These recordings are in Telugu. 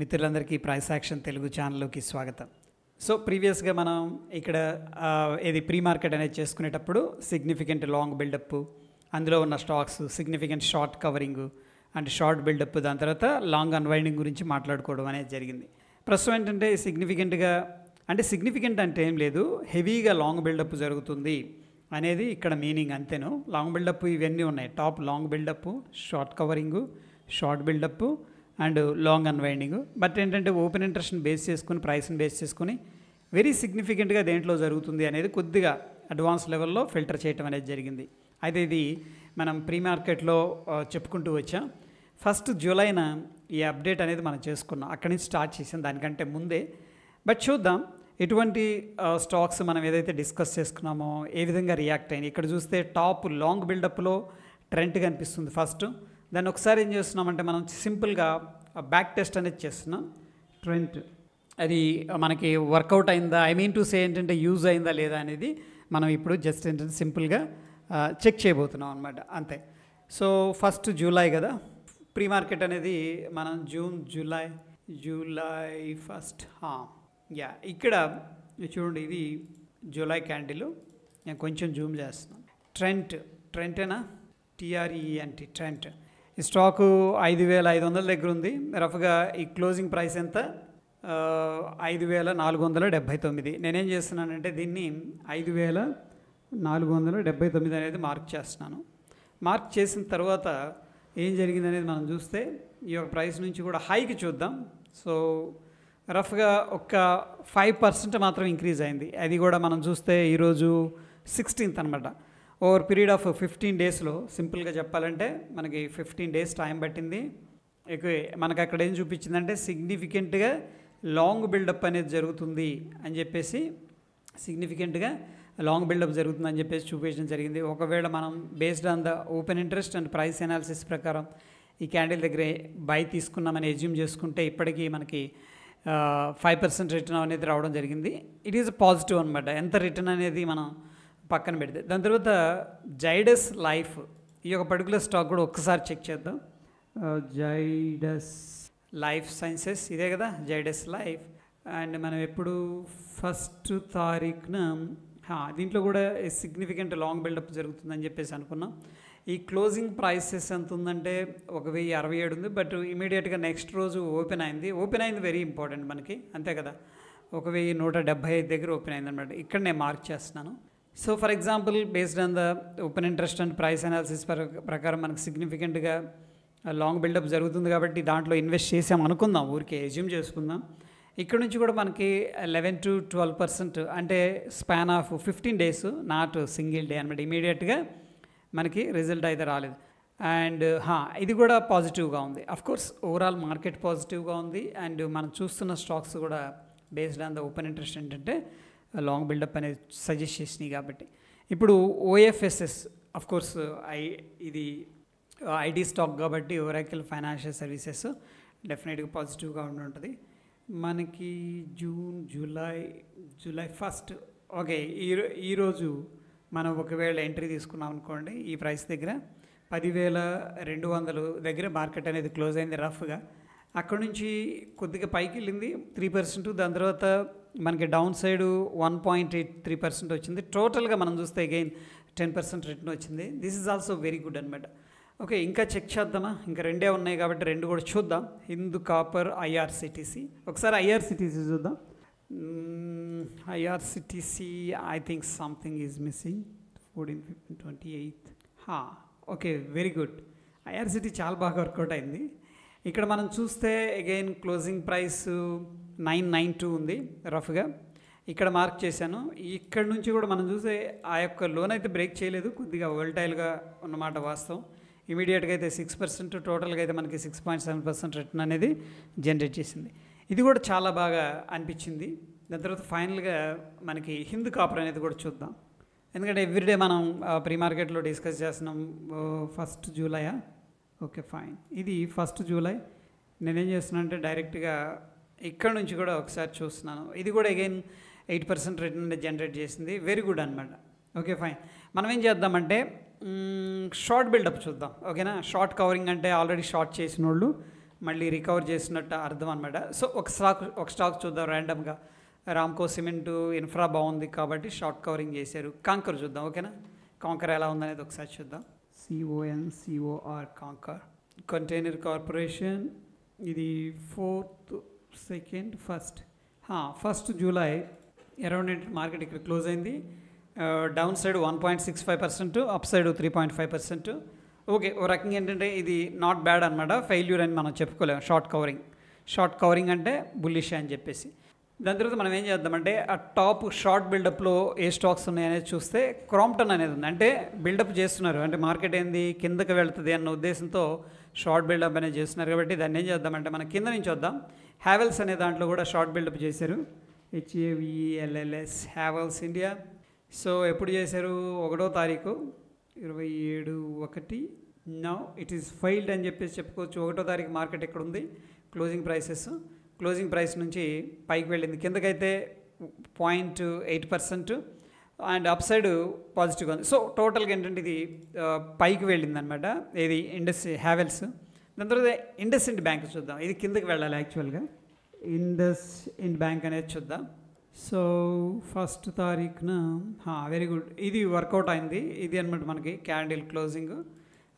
మిత్రులందరికీ ప్రైస్ యాక్షన్ తెలుగు ఛానల్లోకి స్వాగతం. సో ప్రీవియస్గా మనం ఇక్కడ ఇది ప్రీ మార్కెట్ అనేది చేసుకునేటప్పుడు సిగ్నిఫికెంట్ లాంగ్ బిల్డప్, అందులో ఉన్న stocks, significant short covering and short buildup, దాని తర్వాత లాంగ్ అన్వైండింగ్ గురించి మాట్లాడుకోవడం అనేది జరిగింది. ప్రస్తుతం ఏంటంటే సిగ్నిఫికెంట్ అంటే ఏం లేదు, హెవీగా లాంగ్ బిల్డప్ జరుగుతుంది అనేది ఇక్కడ మీనింగ్ అంతేను. లాంగ్ బిల్డప్ ఇవన్నీ ఉన్నాయి, top long buildup, short covering, short buildup and long unwinding. But ఏంటంటే ఓపెన్ ఇంట్రెస్ట్ని బేస్ చేసుకుని, ప్రైస్ని బేస్ చేసుకుని వెరీ సిగ్నిఫికెంట్గా దేంట్లో జరుగుతుంది అనేది కొద్దిగా అడ్వాన్స్ లెవెల్లో ఫిల్టర్ చేయటం అనేది జరిగింది. అయితే ఇది మనం ప్రీ మార్కెట్లో చెప్పుకుంటూ వచ్చాం. ఫస్ట్ జూలైన ఈ అప్డేట్ అనేది మనం చేసుకున్నాం, అక్కడి నుంచి స్టార్ట్ చేసాం దానికంటే ముందే. బట్ చూద్దాం ఎటువంటి స్టాక్స్ మనం ఏదైతే డిస్కస్ చేసుకున్నామో ఏ విధంగా రియాక్ట్ అయినాయి. ఇక్కడ చూస్తే టాప్ లాంగ్ బిల్డప్లో ట్రెండ్ కనిపిస్తుంది ఫస్ట్. దాన్ని ఒకసారి ఏం చేస్తున్నామంటే మనం సింపుల్గా బ్యాక్ టెస్ట్ అనేది చేస్తున్నాం. ట్రెండ్ అది మనకి వర్కౌట్ అయిందా, ఐ మీన్ టు సే ఏంటంటే యూజ్ అయిందా లేదా అనేది మనం ఇప్పుడు జస్ట్ ఏంటంటే సింపుల్గా చెక్ చేయబోతున్నాం అనమాట, అంతే. సో ఫస్ట్ జూలై కదా ప్రీ మార్కెట్ అనేది, మనం జూలై ఫస్ట్ ఇక్కడ చూడండి, ఇది జూలై క్యాండిల్. నేను కొంచెం జూమ్ చేస్తున్నాను. ట్రెంటేనా, TRENT ట్రెంట్. ఈ స్టాకు 5,500 దగ్గర ఉంది రఫ్గా. ఈ క్లోజింగ్ ప్రైస్ ఎంత, 5,479. నేనేం చేస్తున్నానంటే దీన్ని 5,479 అనేది మార్క్ చేస్తున్నాను. మార్క్ చేసిన తర్వాత ఏం జరిగింది అనేది మనం చూస్తే ఈ యొక్క ప్రైస్ నుంచి కూడా హైకి చూద్దాం. సో రఫ్గా ఒక 5% మాత్రం ఇంక్రీజ్ అయింది. అది కూడా మనం చూస్తే ఈరోజు 16th అనమాట. ఓవర్ పీరియడ్ ఆఫ్ 15 డేస్లో సింపుల్గా చెప్పాలంటే మనకి 15 డేస్ టైం పట్టింది. మనకు అక్కడ ఏం చూపించిందంటే సిగ్నిఫికెంట్గా లాంగ్ బిల్డప్ అనేది జరుగుతుంది అని చెప్పేసి, చూపించడం జరిగింది. ఒకవేళ మనం based on the open interest and price analysis ప్రకారం ఈ క్యాండిల్ దగ్గర బై తీసుకున్నామని ఎజ్యూమ్ చేసుకుంటే ఇప్పటికీ మనకి 5% రిటర్న్ అనేది రావడం జరిగింది. ఇట్ ఈజ్ పాజిటివ్ అనమాట. ఎంత రిటర్న్ అనేది మనం పక్కన పెడితే. దాని తర్వాత జైడస్ లైఫ్, ఈ యొక్క పర్టికులర్ స్టాక్ కూడా ఒక్కసారి చెక్ చేద్దాం. జైడస్ లైఫ్ సైన్సెస్, ఇదే కదా జైడస్ లైఫ్. అండ్ మనం ఎప్పుడు 1st తారీఖున దీంట్లో కూడా సిగ్నిఫికెంట్ లాంగ్ బిల్డప్ జరుగుతుందని చెప్పేసి అనుకున్నాం. ఈ క్లోజింగ్ ప్రైసెస్ ఎంత ఉందంటే 1,067 ఉంది. బట్ ఇమీడియట్గా నెక్స్ట్ రోజు ఓపెన్ అయింది వెరీ ఇంపార్టెంట్ మనకి, అంతే కదా. 1,175 దగ్గర ఓపెన్ అయింది అనమాట. ఇక్కడ నేను మార్క్ చేస్తున్నాను. So for example based on the open interest and price analysis ప్రకారం మనకు సిగ్నిఫికెంట్గా లాంగ్ బిల్డప్ జరుగుతుంది కాబట్టి దాంట్లో ఇన్వెస్ట్ చేసాం అనుకుందాం, ఊరికే ఎజ్యూమ్ చేసుకుందాం. ఇక్కడ నుంచి కూడా మనకి 11 to 12%, అంటే span of 15 days, not single day అనమాట. ఇమీడియట్గా మనకి రిజల్ట్ అయితే రాలేదు. అండ్ ఇది కూడా పాజిటివ్గా ఉంది. అఫ్కోర్స్ ఓవరాల్ మార్కెట్ పాజిటివ్గా ఉంది. అండ్ మనం చూస్తున్న స్టాక్స్ కూడా based on the open interest ఏంటంటే లాంగ్ బిల్డప్ అనేది సజెస్ట్ చేసినాయి కాబట్టి. ఇప్పుడు OFSS అఫ్కోర్స్ ఇది ఐటీ స్టాక్ కాబట్టి, ఒరాకిల్ ఫైనాన్షియల్ సర్వీసెస్ డెఫినెట్గా పాజిటివ్గా ఉంటుంది. మనకి జూలై 1st ఓకే. ఈరోజు మనం ఒకవేళ ఎంట్రీ తీసుకున్నాం అనుకోండి, ఈ ప్రైస్ దగ్గర 10,200 దగ్గర మార్కెట్ అనేది క్లోజ్ అయింది రఫ్గా. అక్కడ నుంచి కొద్దిగా పైకి వెళ్ళింది 3%. దాని తర్వాత మనకి డౌన్ సైడ్ 1.83% వచ్చింది. టోటల్గా మనం చూస్తే అగైన్ 10% రిటర్న్ వచ్చింది. This is also very good అనమాట. ఓకే, ఇంకా చెక్ చేద్దామా? ఇంకా 2 ఉన్నాయి కాబట్టి 2 కూడా చూద్దాం. Hindu copper, IRCTC. ఒకసారి IRCTC చూద్దాం. IRCTC I think something is missing. 14, 15, 28. Okay, very good. IRCTC చాలా బాగా వర్కౌట్ అయింది. ఇక్కడ మనం చూస్తే అగైన్ క్లోజింగ్ ప్రైస్ 992 ఉంది రఫ్గా. ఇక్కడ మార్క్ చేశాను. ఇక్కడ నుంచి కూడా మనం చూస్తే ఆ యొక్క లోన్ అయితే బ్రేక్ చేయలేదు, కొద్దిగా వోల్టైల్గా ఉన్నమాట వాస్తవం. ఇమీడియట్గా అయితే 6%, టోటల్గా అయితే మనకి 6.7% రిటర్న్ అనేది జనరేట్ చేసింది. ఇది కూడా చాలా బాగా అనిపించింది. దాని తర్వాత ఫైనల్గా మనకి హిందూ కాపర్ అనేది కూడా చూద్దాం. ఎందుకంటే ఎవ్రీడే మనం ప్రీ మార్కెట్లో డిస్కస్ చేస్తున్నాం. 1st July. ఓకే ఫైన్, ఇది 1st జూలై. నేనేం చేస్తున్నాను అంటే డైరెక్ట్గా ఇక్కడ నుంచి కూడా ఒకసారి చూస్తున్నాను. ఇది కూడా అగైన్ 8% రిటర్న్ జనరేట్ చేసింది. వెరీ గుడ్ అనమాట. Okay fine. మనం ఏం చేద్దామంటే షార్ట్ బిల్డప్ చూద్దాం, ఓకేనా. షార్ట్ కవరింగ్ అంటే ఆల్రెడీ షార్ట్ చేసిన వాళ్ళు మళ్ళీ రికవర్ చేసినట్టు అర్థం అనమాట. సో ఒక స్టాక్ చూద్దాం ర్యాండమ్గా. రామ్కో సిమెంటు ఇన్ఫ్రా బాగుంది కాబట్టి షార్ట్ కవరింగ్ చేశారు. కాంకర్ చూద్దాం, ఓకేనా. కాంకర్ ఎలా ఉందనేది ఒకసారి చూద్దాం. CONCOR canker. కంటైనర్ కార్పొరేషన్, ఇది 4th, 2nd, 1st July around market ఇక్కడ క్లోజ్ అయింది. Down side 1.65%, up side 3.5%. Okay, ఓ రకంగా ఏంటంటే ఇది నాట్ బ్యాడ్ అనమాట. ఫెయిల్యూర్ అని మనం చెప్పుకోలేము. షార్ట్ కవరింగ్ అంటే బుల్లిష్ అని చెప్పేసి. దాని తర్వాత మనం ఏం చేద్దామంటే ఆ టాప్ షార్ట్ బిల్డప్లో ఏ స్టాక్స్ ఉన్నాయనేది చూస్తే క్రాంప్టన్ అనేది ఉంది. అంటే బిల్డప్ చేస్తున్నారు, అంటే మార్కెట్ ఏంది కిందకి వెళ్తుంది అన్న ఉద్దేశంతో షార్ట్ బిల్డప్ అనేది చేస్తున్నారు. కాబట్టి దాన్ని ఏం చేద్దామంటే మనం కింద నుంచి వద్దాం. హ్యావెల్స్ అనే దాంట్లో కూడా షార్ట్ బిల్డప్ చేశారు. HAVELLS Havells India. సో ఎప్పుడు చేశారు? 1వ తారీఖు 27/1. నౌ ఇట్ ఈస్ ఫైల్డ్ అని చెప్పేసి చెప్పుకోవచ్చు. 1వ తారీఖు మార్కెట్ ఎక్కడ ఉంది? క్లోజింగ్ ప్రైస్ నుంచి పైకి వెళ్ళింది. కిందకైతే 0.8% అండ్ అప్ సైడ్ పాజిటివ్గా ఉంది. సో టోటల్గా ఏంటంటే ఇది పైకి వెళ్ళింది అనమాట. ఇది హ్యావెల్స్. దాని తర్వాత ఇండస్ఇండ్ బ్యాంక్ చూద్దాం. ఇది కిందకి వెళ్ళాలి యాక్చువల్గా. ఇండస్ఇండ్ బ్యాంక్ అనేది చూద్దాం. సో 1st తారీఖున వెరీ గుడ్, ఇది వర్కౌట్ అయింది. ఇది అనమాట మనకి క్యాండిల్ క్లోజింగ్.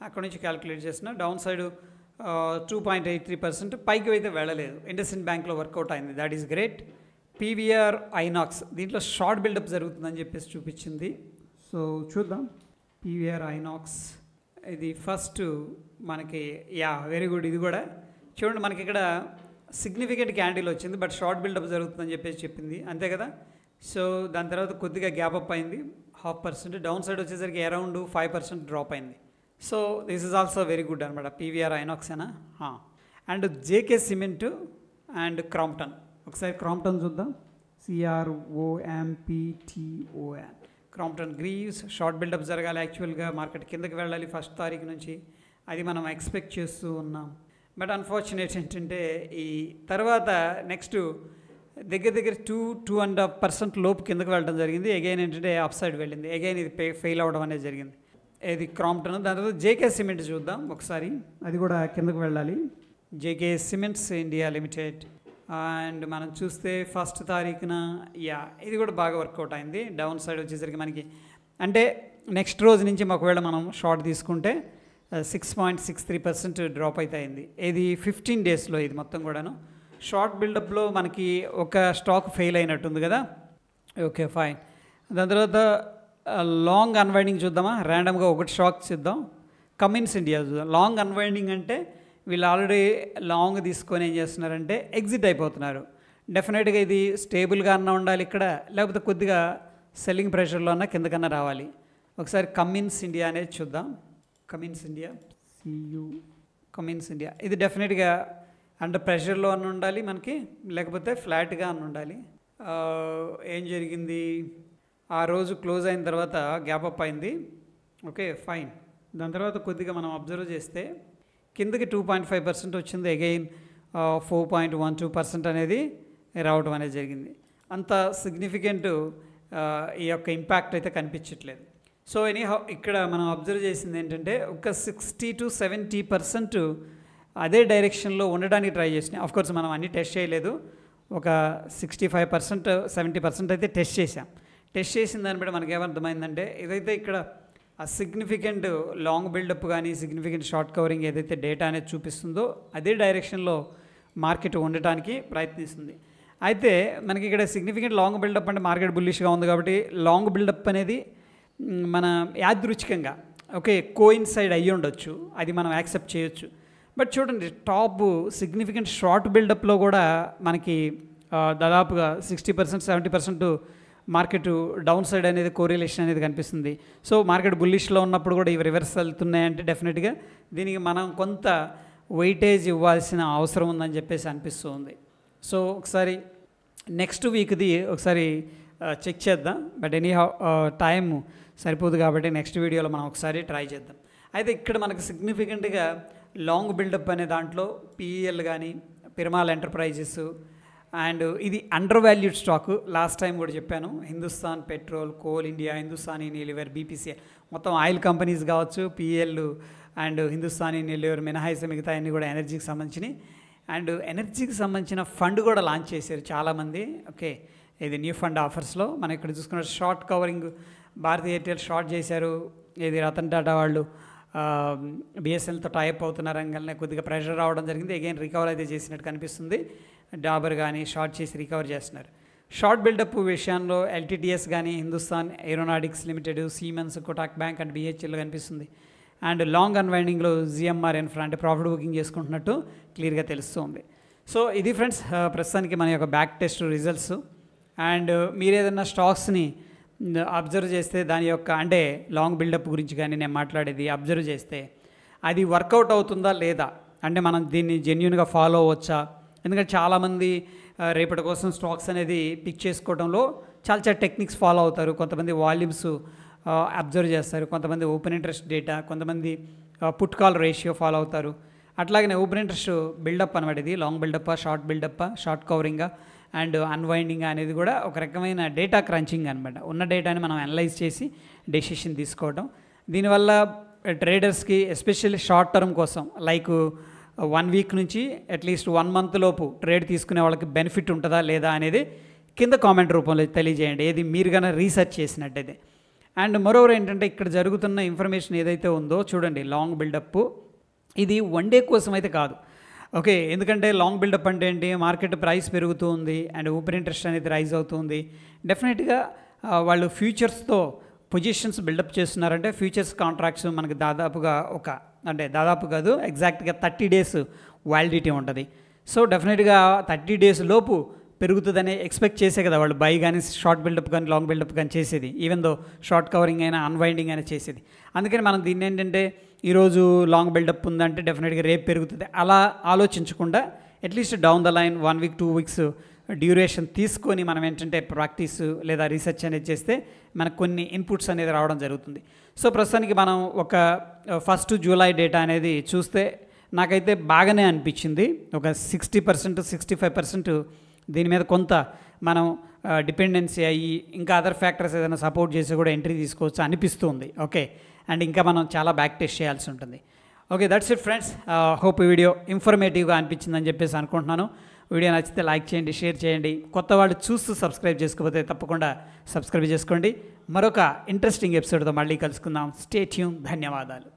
అక్కడ నుంచి క్యాలిక్యులేట్ చేసిన డౌన్ సైడ్ 2.83%, పైకి అయితే వెళ్ళలేదు. ఇండస్ఇండ్ బ్యాంక్లో వర్కౌట్ అయింది, that is great. PVR INOX దీంట్లో షార్ట్ బిల్డప్ జరుగుతుందని చెప్పేసి చూపించింది. సో చూద్దాం. PVR INOX ఇది ఫస్ట్ మనకి వెరీ గుడ్. ఇది కూడా చూడండి, మనకి ఇక్కడ సిగ్నిఫికెంట్ క్యాండిల్ వచ్చింది, బట్ షార్ట్ బిల్డప్ జరుగుతుందని చెప్పేసి చెప్పింది, అంతే కదా. సో దాని తర్వాత కొద్దిగా గ్యాప్ అప్ అయింది 0.5%. డౌన్ సైడ్ వచ్చేసరికి అరౌండ్ 5% డ్రాప్ అయింది. So this is also very good అనమాట. PVR INOX అయినా. And JK cement and Crompton. ఒకసారి క్రాంప్టన్ చూద్దాం. CROMPTON. Crompton Greaves short buildup జరగాలి యాక్చువల్గా. మార్కెట్ కిందకి వెళ్ళాలి 1st తారీఖు నుంచి. అది మనం ఎక్స్పెక్ట్ చేస్తూ ఉన్నాం. బట్ అన్ఫార్చునేట్ ఏంటంటే ఈ తర్వాత నెక్స్ట్ దగ్గర 2.5% లోపు కిందకి వెళ్ళడం జరిగింది. అగైన్ ఏంటంటే అప్ సైడ్ వెళ్ళింది. అగైన్ ఇది ఫెయిల్ అవ్వడం అనేది జరిగింది. ఇది క్రాంప్టన్. దాని తర్వాత JK సిమెంట్ చూద్దాం ఒకసారి. అది కూడా కిందకు వెళ్ళాలి. JK cements India limited. And మనం చూస్తే 1st తారీఖున ఇది కూడా బాగా వర్కౌట్ అయింది. డౌన్ సైడ్ వచ్చేసరికి మనకి అంటే నెక్స్ట్ రోజు నుంచి ఒకవేళ మనం షార్ట్ తీసుకుంటే 6.63% డ్రాప్ అయితే అయింది. ఇది 15 డేస్లో ఇది మొత్తం కూడాను. షార్ట్ బిల్డప్లో మనకి ఒక స్టాక్ ఫెయిల్ అయినట్టుంది కదా. Okay fine. దాని తర్వాత లాంగ్ అన్వైండింగ్ చూద్దామా. ర్యాండమ్గా ఒకటి స్టాక్ చూద్దాం. కమిన్స్ ఇండియా చూద్దాం. లాంగ్ అన్వైండింగ్ అంటే వీళ్ళు ఆల్రెడీ లాంగ్ తీసుకొని ఏం చేస్తున్నారంటే ఎగ్జిట్ అయిపోతున్నారు. డెఫినెట్గా ఇది స్టేబుల్గా అన్నా ఉండాలి ఇక్కడ, లేకపోతే కొద్దిగా సెల్లింగ్ ప్రెషర్లో అన్నా కిందకన్నా రావాలి. ఒకసారి కమిన్స్ ఇండియా అనేది చూద్దాం. కమిన్స్ ఇండియా ఇది డెఫినెట్గా అండర్ ప్రెషర్లో అన్న ఉండాలి మనకి, లేకపోతే ఫ్లాట్గా అన్న ఉండాలి. ఏం జరిగింది? ఆ రోజు క్లోజ్ అయిన తర్వాత గ్యాప్ అప్ అయింది. Okay fine. దాని తర్వాత కొద్దిగా మనం అబ్జర్వ్ చేస్తే కిందకి 2.5% వచ్చింది. అగైన్ 4.12% అనేది రావడం అనేది జరిగింది. అంత సిగ్నిఫికెంట్ ఈ యొక్క ఇంపాక్ట్ అయితే కనిపించట్లేదు. సో ఎనీహౌ ఇక్కడ మనం అబ్జర్వ్ చేసింది ఏంటంటే ఒక 60 to 70% అదే డైరెక్షన్లో ఉండడానికి ట్రై చేసినాయి. ఆఫ్కోర్స్ మనం అన్నీ టెస్ట్ చేయలేదు. ఒక 65%, 70% అయితే టెస్ట్ చేసాం. టెస్ట్ చేసిన దాన్ని బట్టి మనకి ఏమర్థమైందంటే ఏదైతే ఇక్కడ ఆ సిగ్నిఫికెంట్ లాంగ్ బిల్డప్ కానీ సిగ్నిఫికెంట్ షార్ట్ కవరింగ్ ఏదైతే డేటా అనేది చూపిస్తుందో అదే డైరెక్షన్లో మార్కెట్ ఉండటానికి ప్రయత్నిస్తుంది. అయితే మనకి ఇక్కడ సిగ్నిఫికెంట్ లాంగ్ బిల్డప్ అంటే మార్కెట్ బుల్లిష్గా ఉంది కాబట్టి లాంగ్ బిల్డప్ అనేది మన యాదృచ్ఛికంగా కోయిన్సైడ్ అయ్యి ఉండొచ్చు, అది మనం యాక్సెప్ట్ చేయొచ్చు. బట్ చూడండి టాప్ సిగ్నిఫికెంట్ షార్ట్ బిల్డప్లో కూడా మనకి దాదాపుగా 60%, 70% మార్కెట్ డౌన్ సైడ్ అనేది కోరిలేషన్ అనేది కనిపిస్తుంది. సో మార్కెట్ బుల్లిష్లో ఉన్నప్పుడు కూడా ఇవి రివర్స్ వెళ్తున్నాయంటే డెఫినెట్గా దీనికి మనం కొంత వెయిటేజ్ ఇవ్వాల్సిన అవసరం ఉందని చెప్పేసి అనిపిస్తుంది. సో ఒకసారి నెక్స్ట్ వీక్ది ఒకసారి చెక్ చేద్దాం. బట్ ఎనీ టైం సరిపోదు కాబట్టి నెక్స్ట్ వీడియోలో మనం ఒకసారి ట్రై చేద్దాం. అయితే ఇక్కడ మనకు సిగ్నిఫికెంట్గా లాంగ్ బిల్డప్ అనే దాంట్లో PEL కానీ పిరమాల్ ఎంటర్ప్రైజెస్ అండ్ ఇది under valued stock. Last time కూడా చెప్పాను, Hindustan petrol, coal India, Hindustan Unilever, BPCL మొత్తం ఆయిల్ కంపెనీస్ కావచ్చు, PEL అండ్ హిందుస్థానీ నెల్లూరు మినహాయిస్తే మిగతా అన్నీ కూడా ఎనర్జీకి సంబంధించినవి. అండ్ ఎనర్జీకి సంబంధించిన ఫండ్ కూడా లాంచ్ చేశారు చాలామంది. ఓకే, ఇది న్యూ ఫండ్ ఆఫర్స్లో మనం ఇక్కడ చూసుకున్న short covering Bharti Airtel short చేశారు. ఇది రతన్ టాటా వాళ్ళు బిఎస్ఎన్ఎల్తో టైప్ అవుతున్నారు అనగానే కొద్దిగా ప్రెషర్ రావడం జరిగింది. అగైన్ రికవర్ అయితే చేసినట్టు కనిపిస్తుంది. డాబర్ కానీ షార్ట్ చేసి రికవర్ చేస్తున్నారు. షార్ట్ బిల్డప్ విషయంలో ఎల్టీటీఎస్ కానీ Hindustan Aeronautics Limited, Siemens, Kotak Bank and BHEL కనిపిస్తుంది. అండ్ లాంగ్ అన్వైండింగ్లో జిఎంఆర్ ఇన్ఫ్రా అంటే ప్రాఫిట్ బుకింగ్ చేసుకుంటున్నట్టు క్లియర్గా తెలుస్తుంది. సో ఇది ఫ్రెండ్స్ ప్రస్తుతానికి మన యొక్క బ్యాక్ టెస్ట్ రిజల్ట్స్. అండ్ మీరు ఏదైనా స్టాక్స్ని అబ్జర్వ్ చేస్తే దాని యొక్క అంటే లాంగ్ బిల్డప్ గురించి కానీ నేను మాట్లాడేది అబ్జర్వ్ చేస్తే అది వర్కౌట్ అవుతుందా లేదా, అంటే మనం దీన్ని జెన్యూన్గా ఫాలో అవ్వచ్చా. ఎందుకంటే చాలామంది రేపటి కోసం స్టాక్స్ అనేది పిక్ చేసుకోవడంలో చాలా టెక్నిక్స్ ఫాలో అవుతారు. కొంతమంది వాల్యూమ్స్ అబ్జర్వ్ చేస్తారు, కొంతమంది ఓపెన్ ఇంట్రెస్ట్ డేటా, కొంతమంది పుట్ కాల్ రేషియో ఫాలో అవుతారు. అట్లాగనే ఓపెన్ ఇంట్రెస్ట్ బిల్డప్ అనమాట. ఇది లాంగ్ బిల్డప్పా, షార్ట్ బిల్డప్పా, షార్ట్ కవరింగా అండ్ అన్వైండింగ్ అనేది కూడా ఒక రకమైన డేటా క్రంచింగ్ అనమాట. ఉన్న డేటాని మనం అనలైజ్ చేసి డెసిషన్ తీసుకోవడం. దీనివల్ల ట్రేడర్స్కి ఎస్పెషల్లీ షార్ట్ టర్మ్ కోసం లైక్ 1 వీక్ నుంచి అట్లీస్ట్ 1 మంత్ లోపు ట్రేడ్ తీసుకునే వాళ్ళకి బెనిఫిట్ ఉంటుందా లేదా అనేది కింద కామెంట్ రూపంలో తెలియజేయండి, ఏది మీరు కన్నా రీసెర్చ్ చేసినట్టయితే. అండ్ మరోవర్ ఏంటంటే ఇక్కడ జరుగుతున్న ఇన్ఫర్మేషన్ ఏదైతే ఉందో చూడండి, లాంగ్ బిల్డప్ ఇది 1 డే కోసం అయితే కాదు. ఓకే, ఎందుకంటే లాంగ్ బిల్డప్ అంటే ఏంటి, మార్కెట్ ప్రైస్ పెరుగుతూ ఉంది అండ్ ఓపెన్ ఇంట్రెస్ట్ అనేది రైజ్ అవుతుంది. డెఫినెట్గా వాళ్ళు ఫ్యూచర్స్తో పొజిషన్స్ బిల్డప్ చేస్తున్నారంటే ఫ్యూచర్స్ కాంట్రాక్ట్స్ మనకి దాదాపుగా అంటే దాదాపు కాదు ఎగ్జాక్ట్గా 30 days వ్యాలిడిటీ ఉంటుంది. సో డెఫినెట్గా 30 days లోపు పెరుగుతుందని ఎక్స్పెక్ట్ చేసే కదా వాళ్ళు బై కానీ షార్ట్ బిల్డప్ కానీ లాంగ్ బిల్డప్ కానీ చేసేది, ఈవెన్ దో షార్ట్ కవరింగ్ అయినా అన్వైండింగ్ అయినా చేసేది. అందుకని మనం దీన్ని ఏంటంటే ఈరోజు లాంగ్ బిల్డప్ ఉందంటే డెఫినెట్గా రేపు పెరుగుతుంది అలా ఆలోచించకుండా at least down the line 1 week 2 weeks duration తీసుకొని మనం ఏంటంటే ప్రాక్టీస్ లేదా రీసెర్చ్ అనేది చేస్తే మనకు కొన్ని ఇన్పుట్స్ అనేది రావడం జరుగుతుంది. సో ప్రస్తుతానికి మనం ఒక 1st July డేటా అనేది చూస్తే నాకైతే బాగానే అనిపించింది. ఒక 60% 65% దీని మీద కొంత మనం డిపెండెన్సీ అయ్యి ఇంకా అదర్ ఫ్యాక్టర్స్ ఏదైనా సపోర్ట్ చేసి కూడా ఎంట్రీ తీసుకోవచ్చు అనిపిస్తుంది. ఓకే, అండ్ ఇంకా మనం చాలా బ్యాక్ టెస్ట్ చేయాల్సి ఉంటుంది. Okay, that's it friends. Hope ఈ వీడియో ఇన్ఫర్మేటివ్గా అనిపించిందని చెప్పేసి అనుకుంటున్నాను. వీడియో నచ్చితే లైక్ చేయండి, షేర్ చేయండి. కొత్త వాళ్ళు చూస్తూ సబ్స్క్రైబ్ చేసుకోకపోతే తప్పకుండా సబ్స్క్రైబ్ చేసుకోండి. మరొక ఇంట్రెస్టింగ్ ఎపిసోడ్తో మళ్ళీ కలుసుకుందాం. Stay tune. ధన్యవాదాలు.